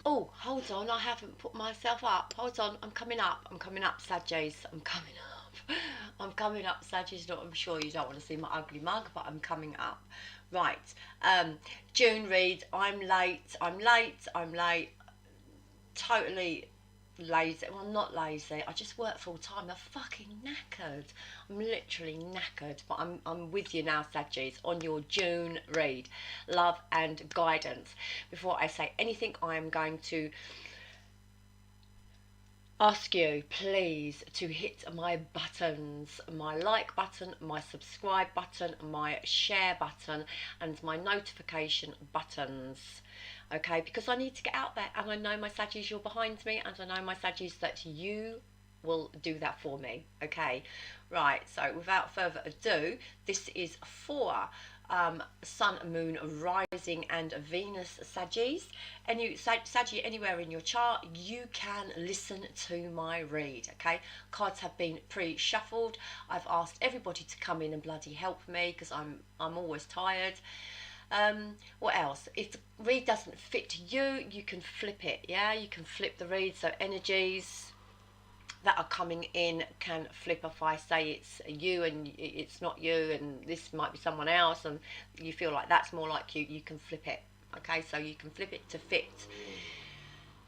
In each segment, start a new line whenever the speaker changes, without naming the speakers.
Oh, hold on, I haven't put myself up. Hold on, I'm coming up. I'm coming up, Saggies. I'm coming up. I'm coming up, Saggies. Not, I'm sure you don't want to see my ugly mug, but I'm coming up. Right. June read. I'm late. I'm late. I'm late. Totally lazy. Well, I'm not lazy. I just work full time. I'm fucking knackered. I'm literally knackered. But I'm with you now, Saggies, on your June read. Love and guidance. Before I say anything, I am going to ask you please to hit my buttons, my like button, my subscribe button, my share button, and my notification buttons. Okay, because I need to get out there, and I know, my Saggies, you're behind me, and I know, my Saggies, that you will do that for me. Okay, right, so without further ado, this is for Sun, Moon, Rising and Venus Saggies. Saggy, anywhere in your chart, you can listen to my read. Okay, cards have been pre-shuffled. I've asked everybody to come in and bloody help me, because I'm always tired. What else? If the read doesn't fit you, you can flip it. Yeah, you can flip the read, so energies that are coming in can flip. If I say it's you and it's not you, and this might be someone else, and you feel like that's more like you, you can flip it. Okay, so you can flip it to fit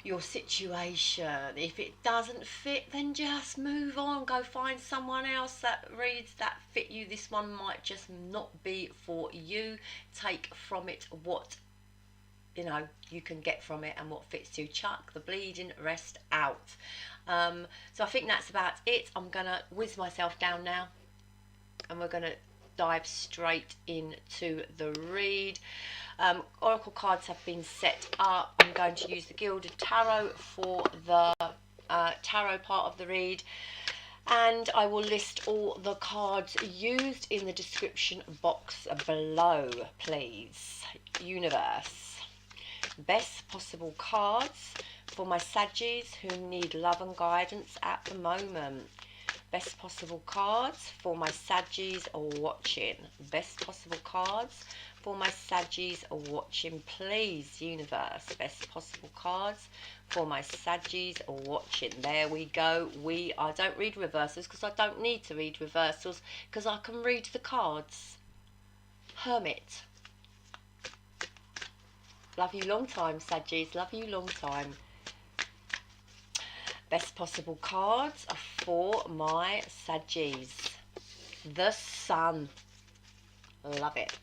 your situation. If it doesn't fit, then just move on. Go find someone else that reads that fit you. This one might just not be for you. Take from it what you can get from it, and what fits you. Chuck the bleeding rest out. So I think that's about it. I'm gonna whiz myself down now, and we're gonna dive straight into the read. Oracle cards have been set up. I'm going to use the Gilded Tarot for the tarot part of the read, and I will list all the cards used in the description box below, please. Universe, best possible cards for my Saggies who need love and guidance at the moment. Best possible cards for my Saggies watching. Best possible cards for my Saggies watching, please, universe. Best possible cards for my Saggies watching. There we go. I don't read reversals because I don't need to read reversals, because I can read the cards. Hermit. Love you long time, Saggies. Love you long time. Best possible cards for my Saggies. The Sun. Love it.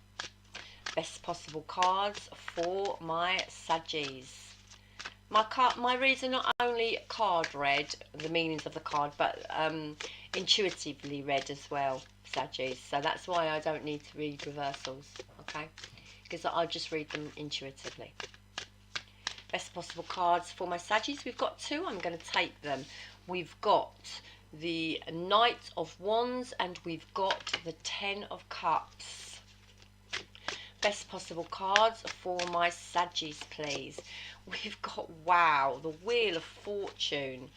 Best possible cards for my Saggies. My reads are not only card read, the meanings of the card, but intuitively read as well, Saggies. So that's why I don't need to read reversals, okay? Because I'll just read them intuitively. Best possible cards for my Saggies. We've got two. I'm going to take them. We've got the Knight of Wands, and we've got the Ten of Cups. Best possible cards for my Saggies, please. We've got, wow, the Wheel of Fortune.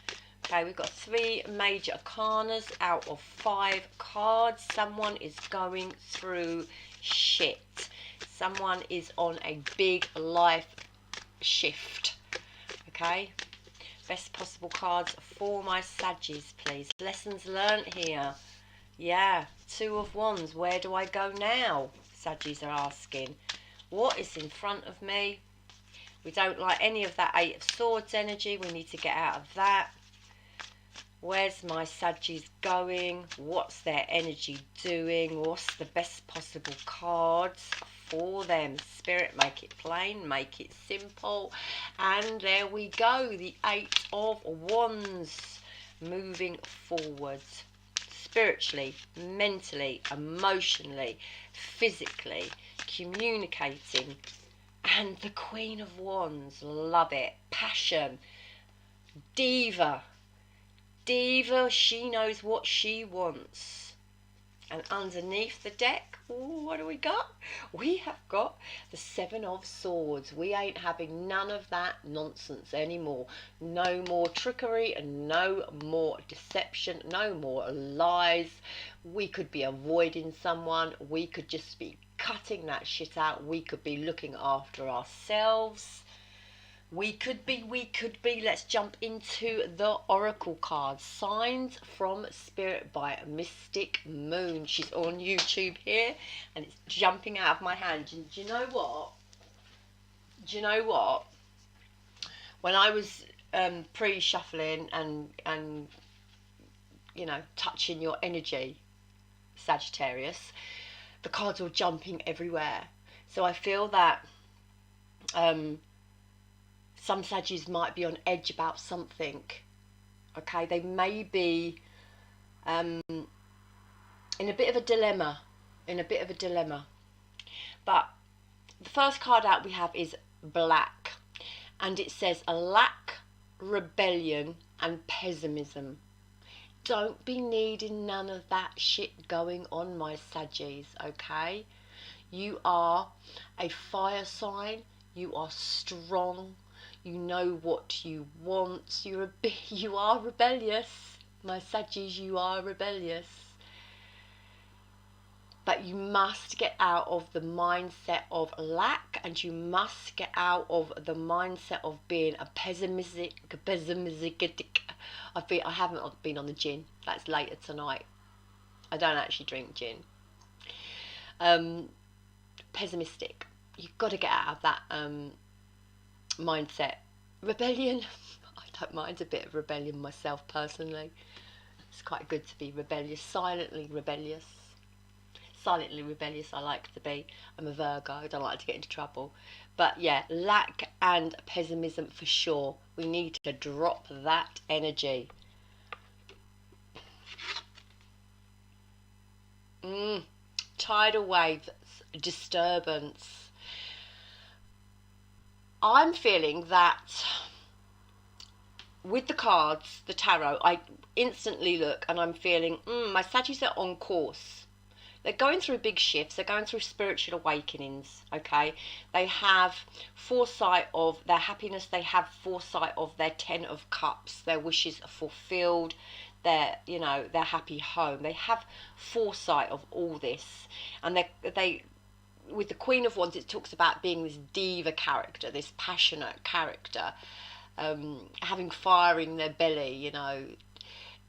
Okay, we've got 3 major arcanas out of 5 cards. Someone is going through shit. Someone is on a big life shift. Okay, best possible cards for my Saggies, please. Lessons learned here. Yeah, 2 of Wands. Where do I go now? Saggies are asking. What is in front of me? We don't like any of that 8 of Swords energy. We need to get out of that. Where's my Saggies going? What's their energy doing? What's the best possible cards for them? Spirit, make it plain, make it simple. And there we go, the 8 of Wands. Moving forwards. Spiritually, mentally, emotionally, physically, communicating. And the Queen of Wands, love it. Passion. Diva. Diva, she knows what she wants. And underneath the deck, ooh, what do we got? We have got the 7 of Swords. We ain't having none of that nonsense anymore. No more trickery and no more deception, no more lies. We could be avoiding someone. We could just be cutting that shit out. We could be looking after ourselves. We could be, we could be. Let's jump into the oracle cards. Signs from Spirit by Mystic Moon. She's on YouTube here and it's jumping out of my hand. And do you know what? Do you know what? When I was pre-shuffling and you know, touching your energy, Sagittarius, the cards were jumping everywhere. So I feel that some Saggies might be on edge about something. Okay, they may be in a bit of a dilemma. But the first card out we have is Black. And it says a lack, rebellion and pessimism. Don't be needing none of that shit going on, my Saggies, okay? You are a fire sign. You are strong. You know what you want. You are rebellious. My Saggies, you are rebellious. But you must get out of the mindset of lack, and you must get out of the mindset of being a pessimistic. I haven't been on the gin. That's later tonight. I don't actually drink gin. Pessimistic. You've got to get out of that mindset. Rebellion. I don't mind a bit of rebellion myself personally. It's quite good to be rebellious. Silently rebellious I like to be. I'm a Virgo, I don't like to get into trouble. But yeah, lack and pessimism for sure. We need to drop that energy. Tidal waves, disturbance. I'm feeling that with the cards, the tarot, I instantly look and I'm feeling, my Saggies are on course. They're going through big shifts. They're going through spiritual awakenings, okay? They have foresight of their happiness. They have foresight of their 10 of Cups. Their wishes are fulfilled. Their, you know, their happy home. They have foresight of all this. And they with the Queen of Wands, it talks about being this diva character, this passionate character, having fire in their belly, you know.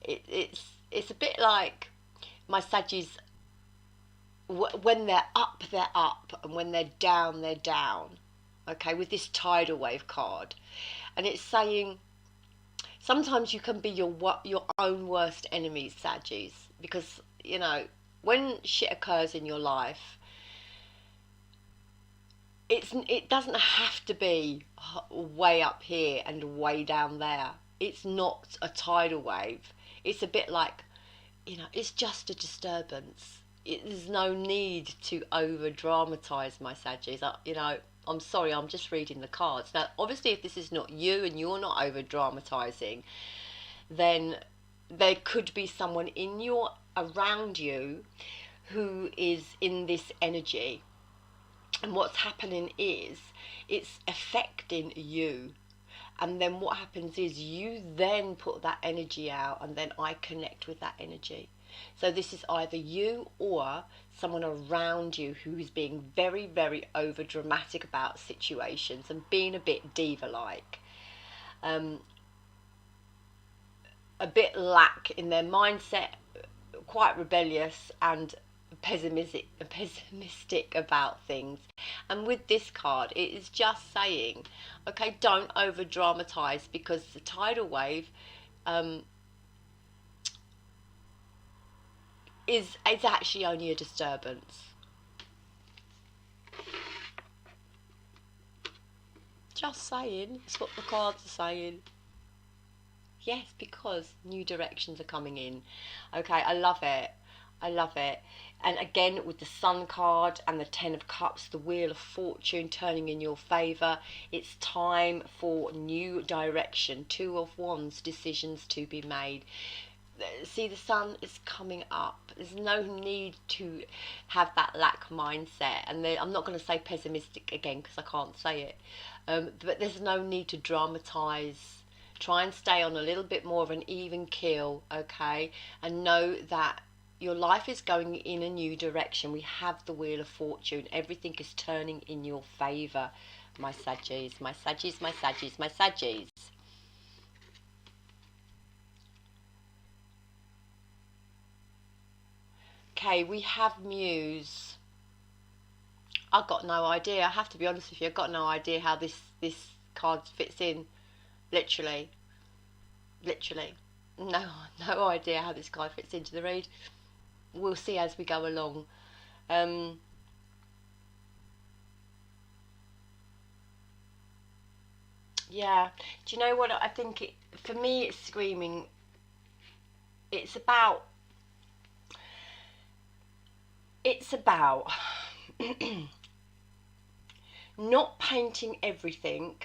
It's a bit like my Saggies. When they're up, and when they're down, okay, with this tidal wave card. And it's saying sometimes you can be your own worst enemies, Saggies, because, you know, when shit occurs in your life, it doesn't have to be way up here and way down there. It's not a tidal wave. It's a bit like, you know, it's just a disturbance. There's no need to over dramatise, my Saggies. You know, I'm sorry, I'm just reading the cards. Now, obviously, if this is not you and you're not over dramatising, then there could be someone around you who is in this energy. And what's happening is it's affecting you. And then what happens is you then put that energy out, and then I connect with that energy. So this is either you or someone around you who is being very, very over dramatic about situations and being a bit diva-like. A bit lack in their mindset, quite rebellious and pessimistic about things. And with this card, it is just saying, okay, don't over dramatize, because the tidal wave is actually only a disturbance. Just saying, it's what the cards are saying. Yes, because new directions are coming in. Okay, I love it. And again, with the Sun card and the 10 of Cups, the Wheel of Fortune turning in your favour, it's time for new direction. 2 of Wands, decisions to be made. See, the Sun is coming up. There's no need to have that lack mindset. And I'm not going to say pessimistic again because I can't say it. But there's no need to dramatise. Try and stay on a little bit more of an even keel, okay? And know that your life is going in a new direction. We have the Wheel of Fortune. Everything is turning in your favour, My Saggies, my Saggies, my Saggies, my Saggies. Okay, we have Muse. I've got no idea. I have to be honest with you. I've got no idea how this card fits in. Literally. No idea how this card fits into the read. We'll see as we go along. Yeah. Do you know what I think? For me, it's screaming. It's about not painting everything,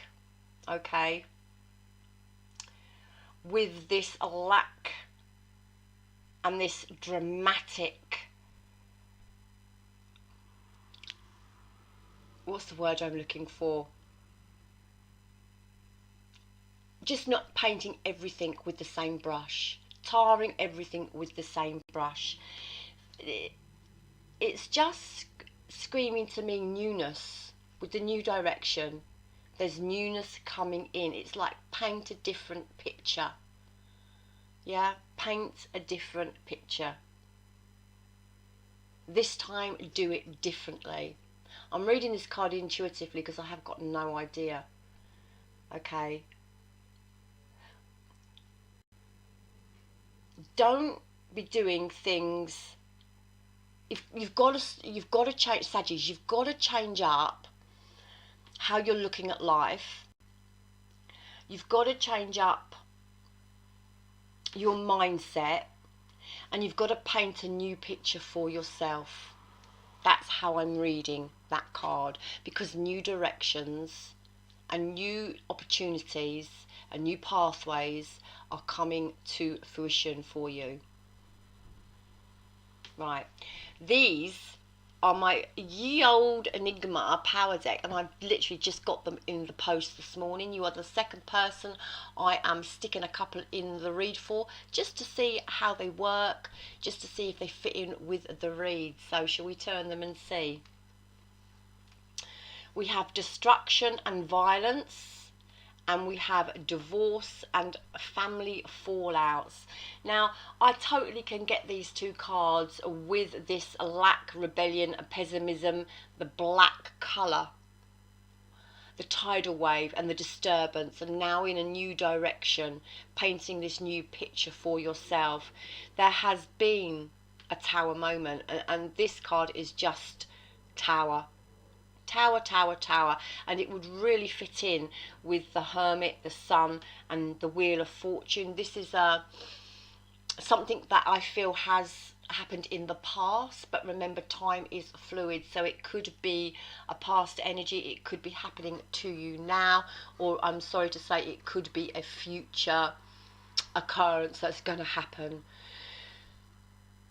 okay, with this lack and this dramatic, what's the word I'm looking for? Just not painting everything with the same brush, tarring everything with the same brush. It's just screaming to me newness. With the new direction, there's newness coming in. It's like paint a different picture. Yeah, paint a different picture. This time, do it differently. I'm reading this card intuitively because I have got no idea. Okay. Don't be doing things. If you've got to change, Saggies. You've got to change up how you're looking at life. You've got to change up your mindset, and you've got to paint a new picture for yourself. That's how I'm reading that card, because new directions and new opportunities and new pathways are coming to fruition for you. Right, these are my ye old Enigma power deck, and I've literally just got them in the post this morning. You are the second person I am sticking a couple in the read for, just to see how they work, just to see if they fit in with the read. So shall we turn them and see? We have destruction and violence, and we have divorce and family fallouts. Now, I totally can get these two cards with this lack, rebellion, pessimism, the black colour, the tidal wave and the disturbance, and now in a new direction, painting this new picture for yourself. There has been a tower moment, and this card is just tower. Tower, tower, tower, and it would really fit in with the Hermit, the Sun, and the Wheel of Fortune. This is something that I feel has happened in the past, but remember, time is fluid, so it could be a past energy, it could be happening to you now, or I'm sorry to say, it could be a future occurrence that's going to happen.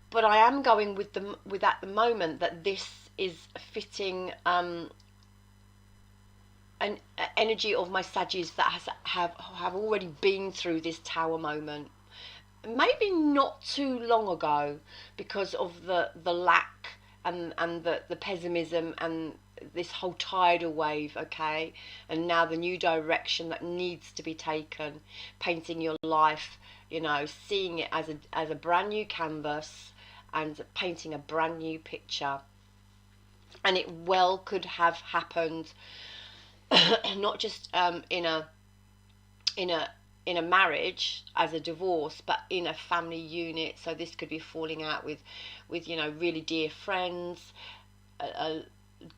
But I am going with at the moment that this is fitting an energy of my Saggies that have already been through this tower moment. Maybe not too long ago, because of the lack and the pessimism and this whole tidal wave, okay? And now the new direction that needs to be taken, painting your life, you know, seeing it as a brand new canvas and painting a brand new picture. And it well could have happened not just in a marriage as a divorce, but in a family unit. So this could be falling out with you know, really dear friends,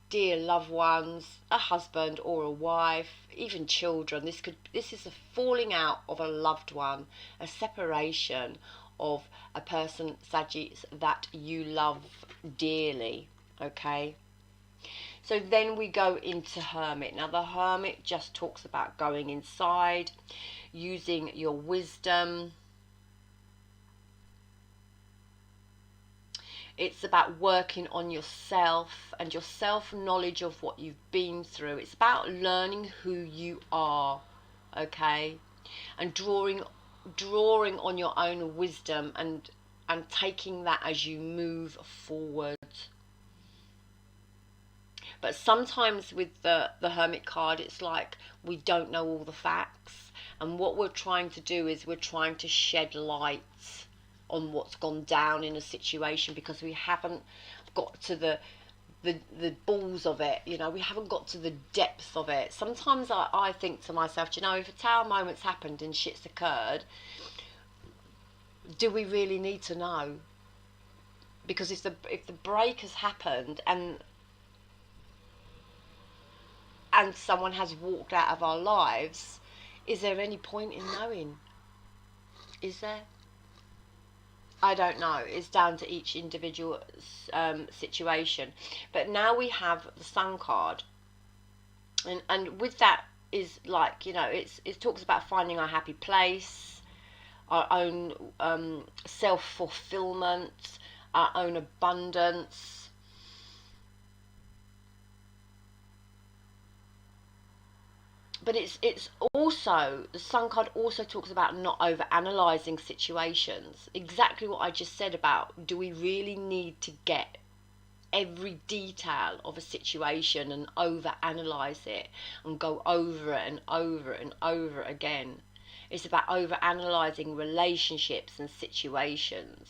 dear loved ones, a husband or a wife, even children. This is a falling out of a loved one, a separation of a person, Saggies, that you love dearly, okay? So then we go into Hermit. Now the Hermit just talks about going inside, using your wisdom. It's about working on yourself and your self-knowledge of what you've been through. It's about learning who you are, okay? And drawing on your own wisdom and taking that as you move forward. But sometimes with the Hermit card, it's like we don't know all the facts. And what we're trying to do is we're trying to shed light on what's gone down in a situation, because we haven't got to the balls of it, you know, we haven't got to the depth of it. Sometimes I think to myself, you know, if a tower moment's happened and shit's occurred, do we really need to know? Because if the break has happened and someone has walked out of our lives, is there any point in knowing? Is there? I don't know. It's down to each individual situation. But now we have the Sun card, and with that is like, you know, it talks about finding our happy place, our own self-fulfillment, our own abundance. But it's also, the Sun card also talks about not over analysing situations. Exactly what I just said about, do we really need to get every detail of a situation and over analyse it and go over it and over it and over again? It's about over analysing relationships and situations.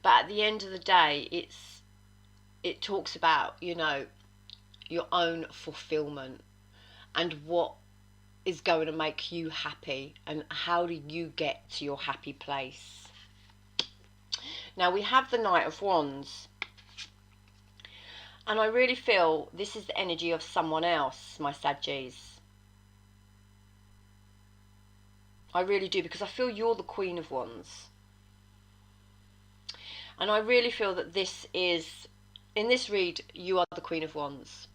But at the end of the day, it talks about, you know, your own fulfillment and what is going to make you happy and how do you get to your happy place. Now we have the Knight of Wands, and I really feel this is the energy of someone else, my Saggies. I really do, because I feel you're the Queen of Wands. And I really feel that this is, in this read, you are the Queen of Wands.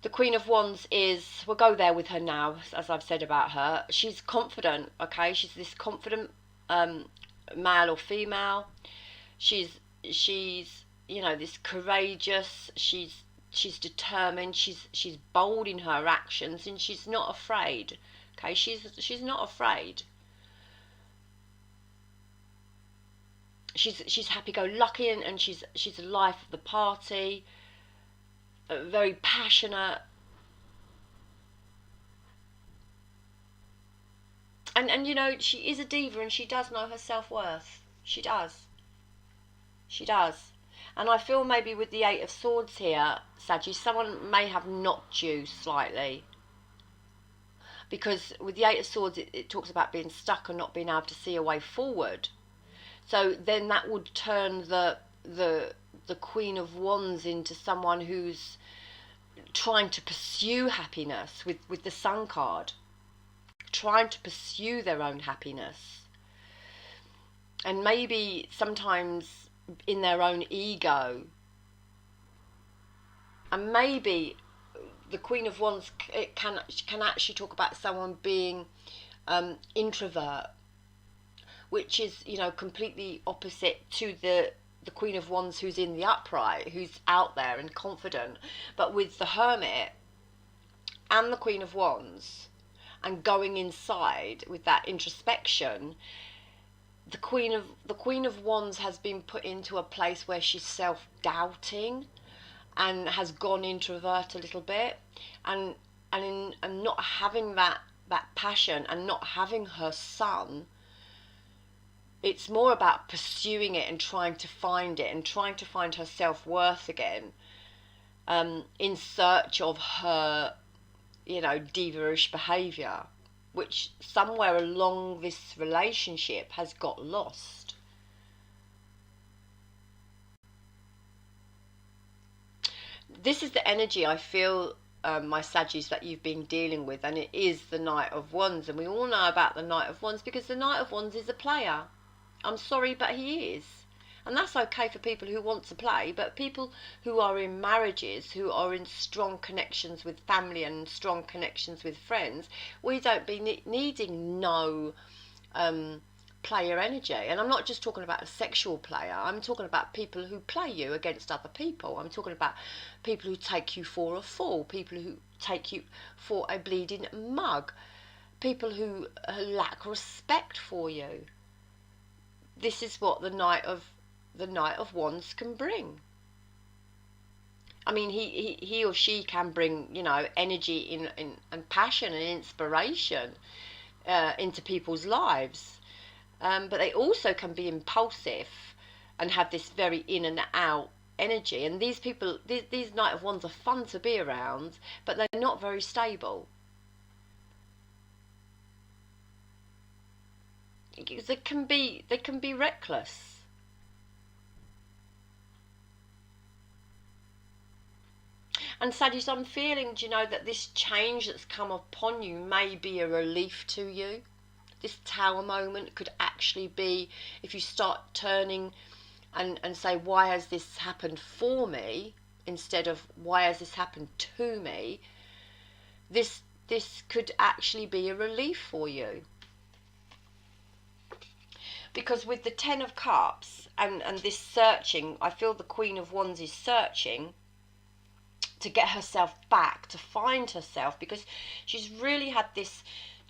The Queen of Wands is, we'll go there with her now, as I've said about her. She's confident, okay? She's this confident male or female. She's you know, this courageous. She's determined. She's bold in her actions, and she's not afraid. Okay, she's not afraid. She's happy-go-lucky, and she's the life of the party. Very passionate, and you know, she is a diva, and she does know her self-worth. She does. And I feel maybe with the Eight of Swords here, Saggy, someone may have knocked you slightly, because with the Eight of Swords it talks about being stuck and not being able to see a way forward. So then that would turn the Queen of Wands into someone who's trying to pursue happiness with the Sun card, trying to pursue their own happiness, and maybe sometimes in their own ego. And maybe the Queen of Wands, it can actually talk about someone being introvert, which is, you know, completely opposite to the Queen of Wands who's in the upright, who's out there and confident. But with the Hermit and the Queen of Wands, and going inside with that introspection, the Queen of Wands has been put into a place where she's self-doubting and has gone introvert a little bit, and not having that passion and not having her sun. It's more about pursuing it and trying to find it and trying to find her self-worth again, in search of her, you know, diva-ish behaviour, which somewhere along this relationship has got lost. This is the energy I feel, my Saggies, that you've been dealing with, and it is the Knight of Wands. And we all know about the Knight of Wands because the Knight of Wands is a player. I'm sorry, but he is. And that's okay for people who want to play, but people who are in marriages, who are in strong connections with family and strong connections with friends, we don't be needing no player energy. And I'm not just talking about a sexual player, I'm talking about people who play you against other people. I'm talking about people who take you for a fool, people who take you for a bleeding mug, people who lack respect for you. This is what the Knight of Wands can bring. I mean, he or she can bring, you know, energy and passion and inspiration into people's lives. But they also can be impulsive and have this very in and out energy. And these people, these Knight of Wands are fun to be around, but they're not very stable. They can be reckless. And Sagittarius, I'm feeling, you know, that this change that's come upon you may be a relief to you. This Tower moment could actually be, if you start turning and say, why has this happened for me, instead of why has this happened to me, this could actually be a relief for you. Because with the Ten of Cups and this searching, I feel the Queen of Wands is searching to get herself back, to find herself, because she's really had this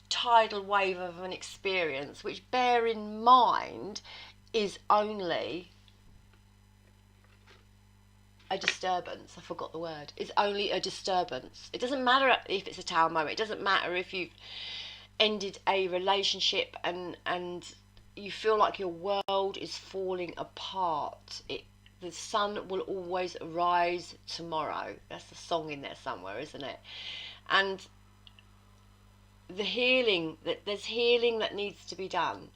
tidal wave of an experience, which, bear in mind, is only a disturbance. I forgot the word. It's only a disturbance. It doesn't matter if it's a Tower moment. It doesn't matter if you've ended a relationship and you feel like your world is falling apart. The sun will always rise tomorrow. That's the song in there somewhere, isn't it? And the healing, there's healing that needs to be done.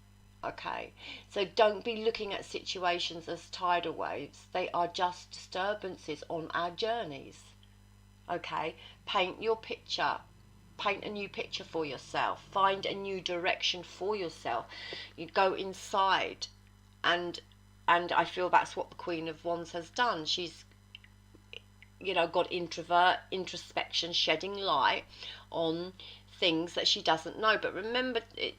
Okay, so don't be looking at situations as tidal waves. They are just disturbances on our journeys. Okay, paint your picture. Paint a new picture for yourself. Find a new direction for yourself. You go inside, and I feel that's what the Queen of Wands has done. She's, you know, got introspection, shedding light on things that she doesn't know. But remember, it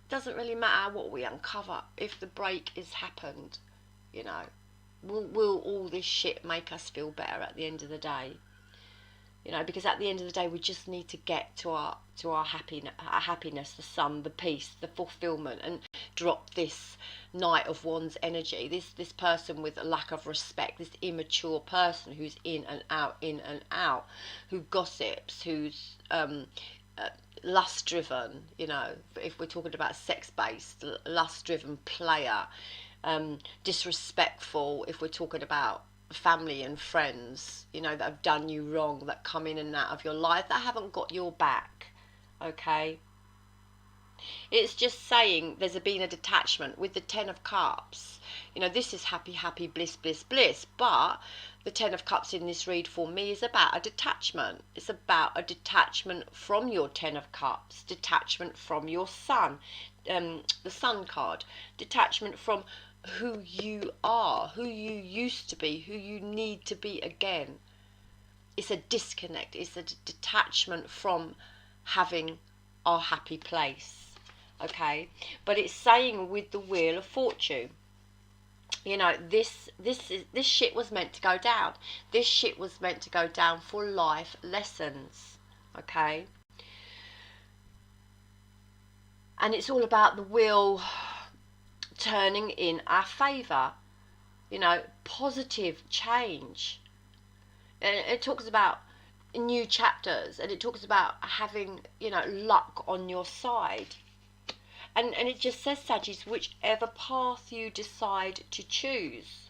doesn't really matter what we uncover if the break is happened. You know, will all this shit make us feel better at the end of the day? You know, because at the end of the day, we just need to get to our happiness, the sun, the peace, the fulfillment, and drop this Knight of Wands energy. This person with a lack of respect, this immature person who's in and out, who gossips, who's lust-driven. You know, if we're talking about sex-based, lust-driven player, disrespectful. If we're talking about family and friends, you know, that have done you wrong, that come in and out of your life, that haven't got your back. Okay, it's just saying there's been a detachment with the Ten of Cups. You know, this is happy, bliss, but the Ten of Cups in this read for me is about a detachment. It's about a detachment from your Ten of Cups, detachment from your sun, the Sun card, detachment from who you are, who you used to be, who you need to be again. It's a disconnect. It's a detachment from having our happy place. Okay, but it's saying with the Wheel of Fortune, you know, this shit was meant to go down. This shit was meant to go down for life lessons. Okay, and it's all about the wheel turning in our favour, you know, positive change. And it talks about new chapters, and it talks about having, you know, luck on your side. And it just says, Sagittarius, whichever path you decide to choose,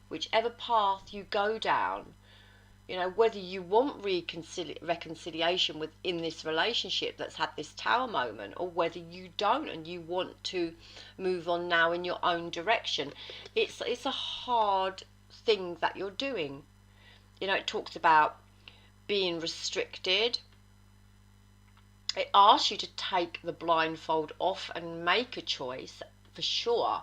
whichever path you go down, you know, whether you want reconciliation within this relationship that's had this Tower moment, or whether you don't and you want to move on now in your own direction, it's a hard thing that you're doing. You know, it talks about being restricted. It asks you to take the blindfold off and make a choice, for sure.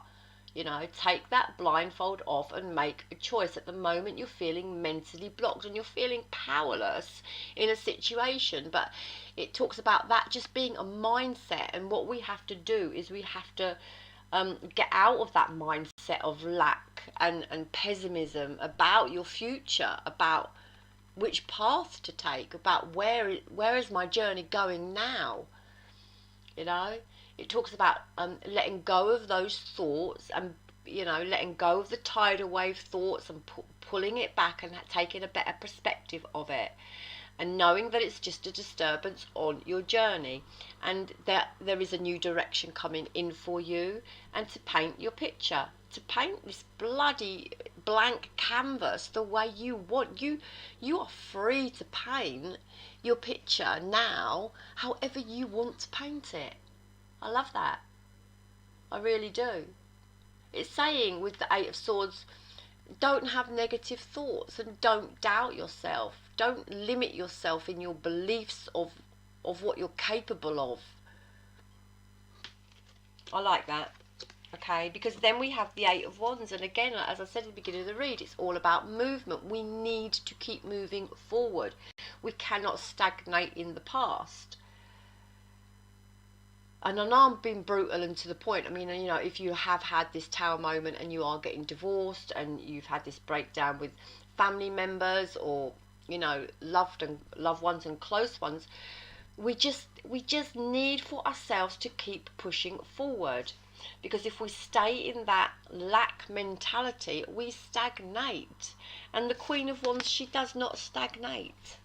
You know, take that blindfold off and make a choice. At the moment, you're feeling mentally blocked and you're feeling powerless in a situation. But it talks about that just being a mindset. And what we have to do is we have to get out of that mindset of lack and pessimism about your future, about which path to take, about where is my journey going now. You know, it talks about letting go of those thoughts and, you know, letting go of the tidal wave thoughts and pulling it back and taking a better perspective of it, and knowing that it's just a disturbance on your journey, and that there is a new direction coming in for you, and to paint your picture, to paint this bloody blank canvas the way you want. You are free to paint your picture now however you want to paint it. I love that. I really do. It's saying with the Eight of Swords, don't have negative thoughts and don't doubt yourself. Don't limit yourself in your beliefs of what you're capable of. I like that. Okay, because then we have the Eight of Wands, and again, as I said at the beginning of the read, it's all about movement. We need to keep moving forward. We cannot stagnate in the past. And I know I'm being brutal and to the point. I mean, you know, if you have had this Tower moment and you are getting divorced and you've had this breakdown with family members or, you know, loved ones and close ones, we just need for ourselves to keep pushing forward. Because if we stay in that lack mentality, we stagnate. And the Queen of Wands, she does not stagnate.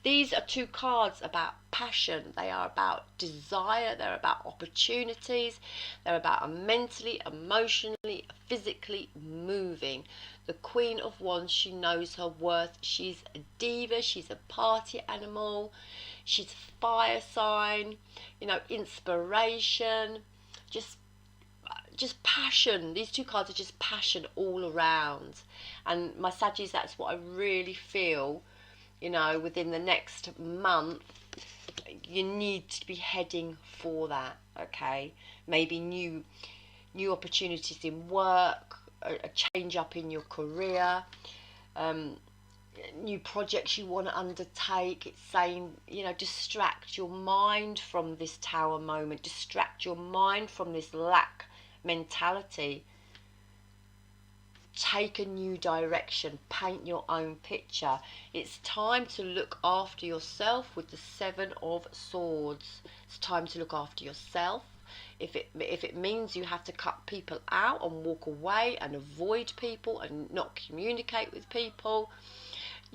These are two cards about passion. They are about desire. They're about opportunities. They're about mentally, emotionally, physically moving. The Queen of Wands, she knows her worth. She's a diva. She's a party animal. She's a fire sign. You know, inspiration. Just passion. These two cards are just passion all around. And my Saggies, that's what I really feel. You know, within the next month, you need to be heading for that, okay? Maybe new opportunities in work, a change up in your career, new projects you want to undertake. It's saying, you know, distract your mind from this Tower moment, distract your mind from this lack mentality. Take a new direction, paint your own picture. It's time to look after yourself with the Seven of Swords. It's time to look after yourself. If it means you have to cut people out and walk away and avoid people and not communicate with people,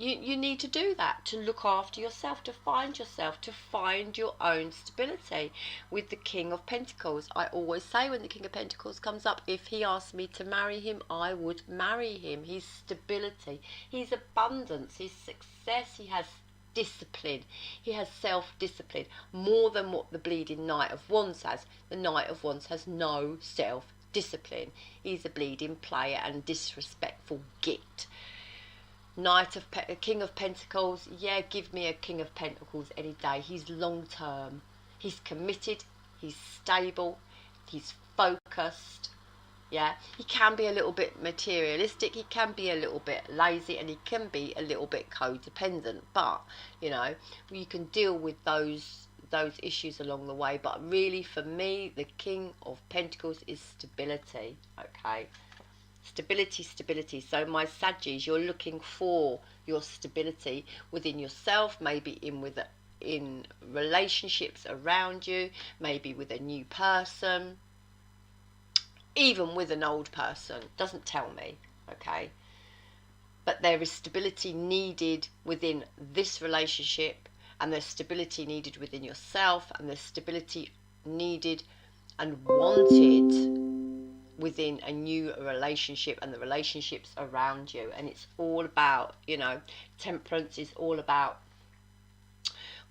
you need to do that, to look after yourself, to find your own stability. With the King of Pentacles, I always say when the King of Pentacles comes up, if he asked me to marry him, I would marry him. His stability, his abundance, his success, he has discipline, he has self-discipline, more than what the bleeding Knight of Wands has. The Knight of Wands has no self-discipline. He's a bleeding player and disrespectful git. King of Pentacles, yeah, give me a King of Pentacles any day. He's long term, he's committed, he's stable, he's focused. Yeah, he can be a little bit materialistic, he can be a little bit lazy, and he can be a little bit codependent, but you know, you can deal with those issues along the way. But really, for me, the King of Pentacles is stability. Okay, stability. So my Saggies, you're looking for your stability within yourself, maybe in relationships around you, maybe with a new person, even with an old person. Doesn't tell me, okay? But there is stability needed within this relationship, and there's stability needed within yourself, and there's stability needed and wanted within a new relationship and the relationships around you. And it's all about, you know, Temperance is all about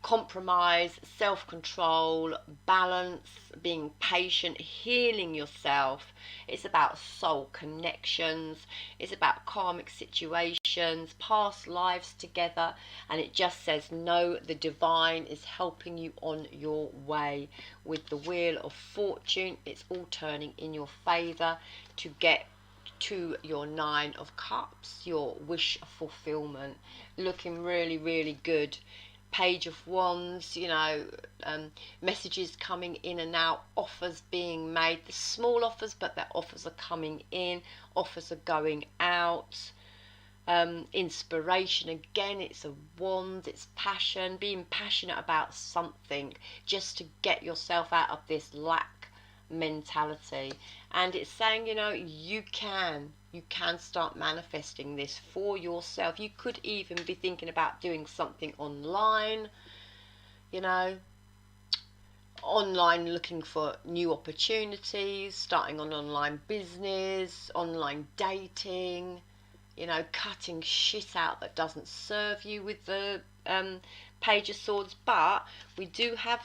compromise, self-control, balance, being patient, healing yourself. It's about soul connections. It's about karmic situations, past lives together. And it just says, no, the divine is helping you on your way. With the Wheel of Fortune, it's all turning in your favor to get to your Nine of Cups, your wish fulfillment, looking really, really good. Page of Wands, you know, messages coming in and out, offers being made, the small offers, but their offers are coming in, offers are going out. Inspiration, again, it's a wand, it's passion, being passionate about something just to get yourself out of this lack mentality. And it's saying, you know, you can start manifesting this for yourself. You could even be thinking about doing something online, you know, online, looking for new opportunities, starting an online business, online dating, you know, cutting shit out that doesn't serve you with the Page of Swords. But we do have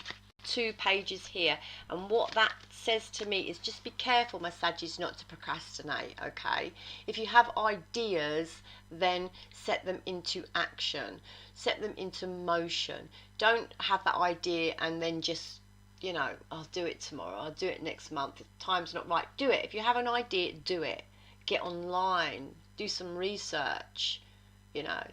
2 pages here, and what that says to me is just be careful, my Saggies, not to procrastinate, okay? If you have ideas, then set them into action, set them into motion. Don't have that idea and then just, you know, I'll do it tomorrow, I'll do it next month, if time's not right. Do it. If you have an idea, do it. Get online, do some research, you know,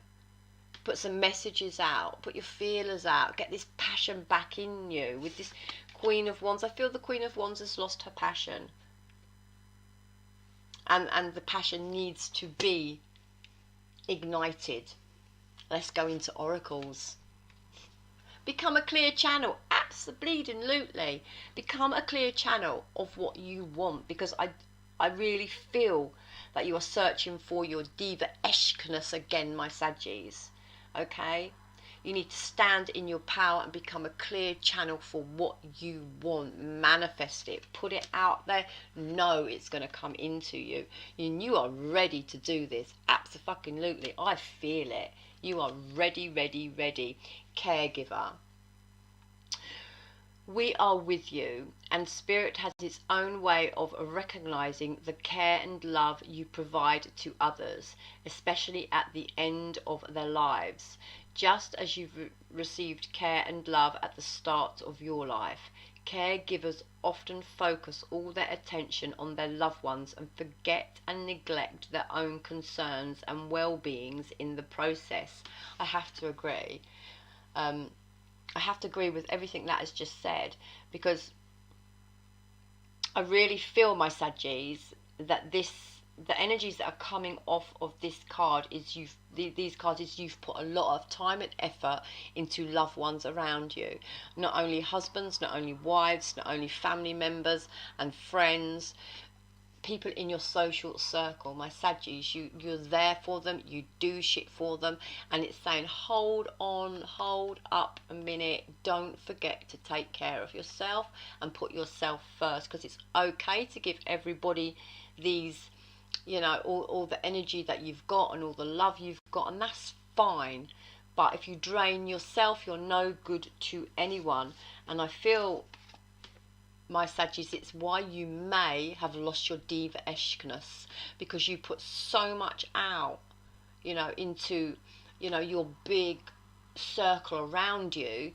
put some messages out, put your feelers out, get this passion back in you. With this Queen of Wands, I feel the Queen of Wands has lost her passion, and the passion needs to be ignited. Let's go into oracles. Become a clear channel, absolutely. Become a clear channel of what you want, because I really feel that you are searching for your diva-esqueness again, my Saggies. Okay, you need to stand in your power and become a clear channel for what you want. Manifest it, put it out there, know it's going to come into you, and you are ready to do this. Absolutely, I feel it. You are ready. Caregiver, we are with you, and Spirit has its own way of recognizing the care and love you provide to others, especially at the end of their lives, just as you've received care and love at the start of your life. Caregivers often focus all their attention on their loved ones and forget and neglect their own concerns and well-beings in the process. I have to agree. I have to agree with everything that is just said, because I really feel, my Saggies, that the energies that are coming off of this card is these cards is you've put a lot of time and effort into loved ones around you. Not only husbands, not only wives, not only family members and friends, people in your social circle, my Saggies, you're there for them, you do shit for them. And it's saying, hold on, hold up a minute, don't forget to take care of yourself and put yourself first, because it's okay to give everybody these, you know, all the energy that you've got and all the love you've got, and that's fine. But if you drain yourself, you're no good to anyone. And I feel, my Saggies, it's why you may have lost your diva-esqueness, because you put so much out, you know, into, you know, your big circle around you,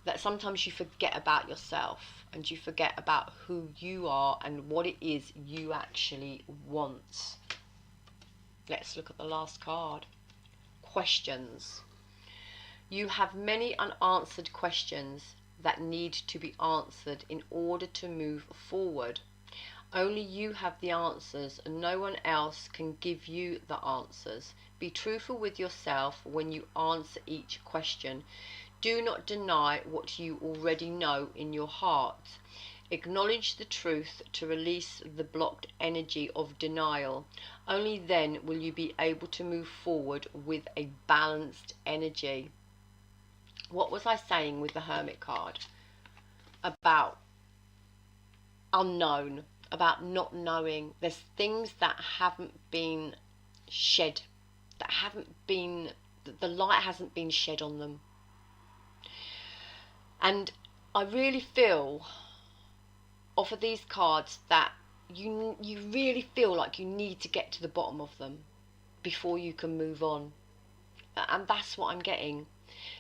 that sometimes you forget about yourself and you forget about who you are and what it is you actually want. Let's look at the last card. Questions. You have many unanswered questions that need to be answered in order to move forward. Only you have the answers, and no one else can give you the answers. Be truthful with yourself when you answer each question. Do not deny what you already know in your heart. Acknowledge the truth to release the blocked energy of denial. Only then will you be able to move forward with a balanced energy. What was I saying with the Hermit card? About unknown, about not knowing. There's things that haven't been shed, that haven't been, the light hasn't been shed on them. And I really feel off of these cards that you really feel like you need to get to the bottom of them before you can move on. And that's what I'm getting.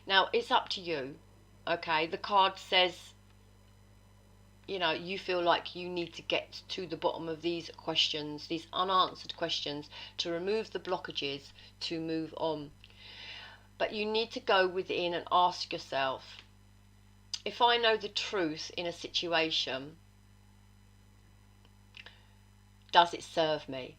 Now, it's up to you, okay? The card says, you know, you feel like you need to get to the bottom of these questions, these unanswered questions, to remove the blockages, to move on. But you need to go within and ask yourself, if I know the truth in a situation, does it serve me?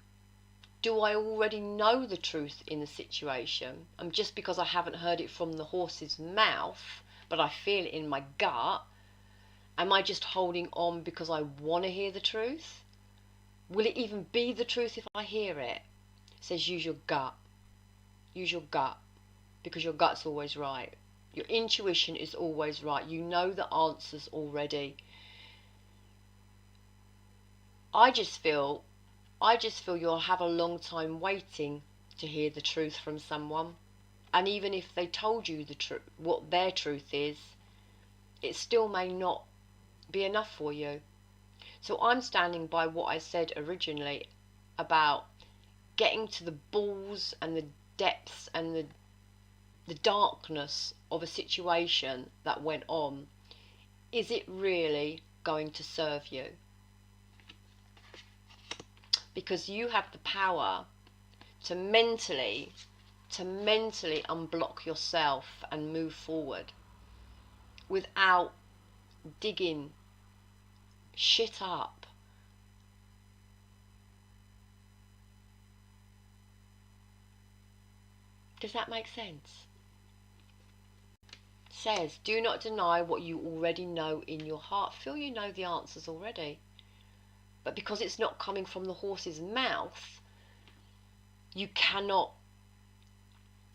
Do I already know the truth in the situation? And just because I haven't heard it from the horse's mouth, but I feel it in my gut, am I just holding on because I want to hear the truth? Will it even be the truth if I hear it? It says use your gut. Use your gut, because your gut's always right. Your intuition is always right. You know the answers already. I just feel you'll have a long time waiting to hear the truth from someone. And even if they told you the truth, what their truth is, it still may not be enough for you. So I'm standing by what I said originally about getting to the balls and the depths and the darkness of a situation that went on. Is it really going to serve you? Because you have the power to mentally unblock yourself and move forward without digging shit up. Does that make sense? It says, do not deny what you already know in your heart. Feel you know the answers already. But because it's not coming from the horse's mouth, you cannot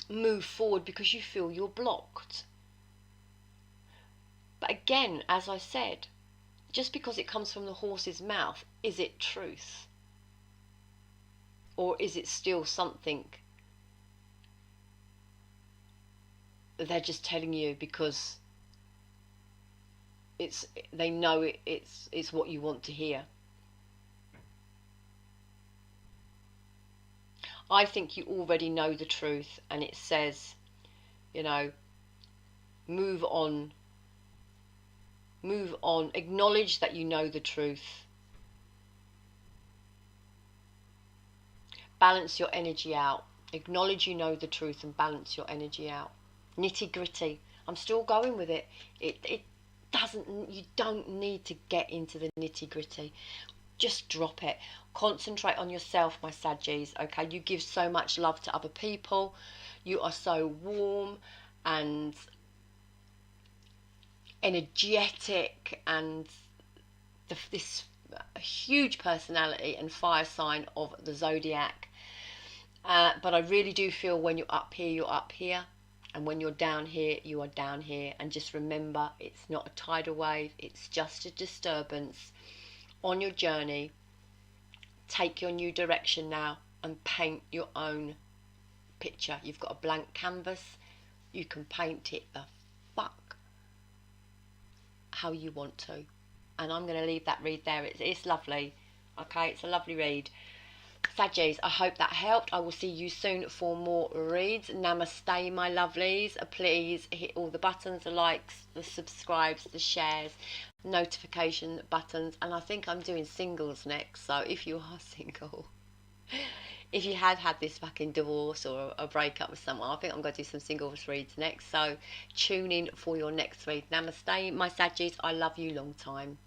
move forward because you feel you're blocked. But again, as I said, just because it comes from the horse's mouth, is it truth? Or is it still something they're just telling you because they know it's what you want to hear? I think you already know the truth, and it says, you know, move on, acknowledge that you know the truth, balance your energy out, acknowledge you know the truth and balance your energy out. Nitty gritty, I'm still going with it. You don't need to get into the nitty gritty. Just drop it. Concentrate on yourself, my Saggies, okay? You give so much love to other people. You are so warm and energetic, and this huge personality and fire sign of the zodiac. But I really do feel when you're up here, you're up here. And when you're down here, you are down here. And just remember, it's not a tidal wave. It's just a disturbance on your journey. Take your new direction now and paint your own picture. You've got a blank canvas. You can paint it the fuck how you want to. And I'm going to leave that read there. It's lovely. Okay, it's a lovely read. Saggies, I hope that helped. I will see you soon for more reads. Namaste, my lovelies. Please hit all the buttons, the likes, the subscribes, the shares, notification buttons. And I think I'm doing singles next. So if you are single, if you had this fucking divorce or a breakup with someone, I think I'm going to do some singles reads next. So tune in for your next read. Namaste, my Saggies. I love you long time.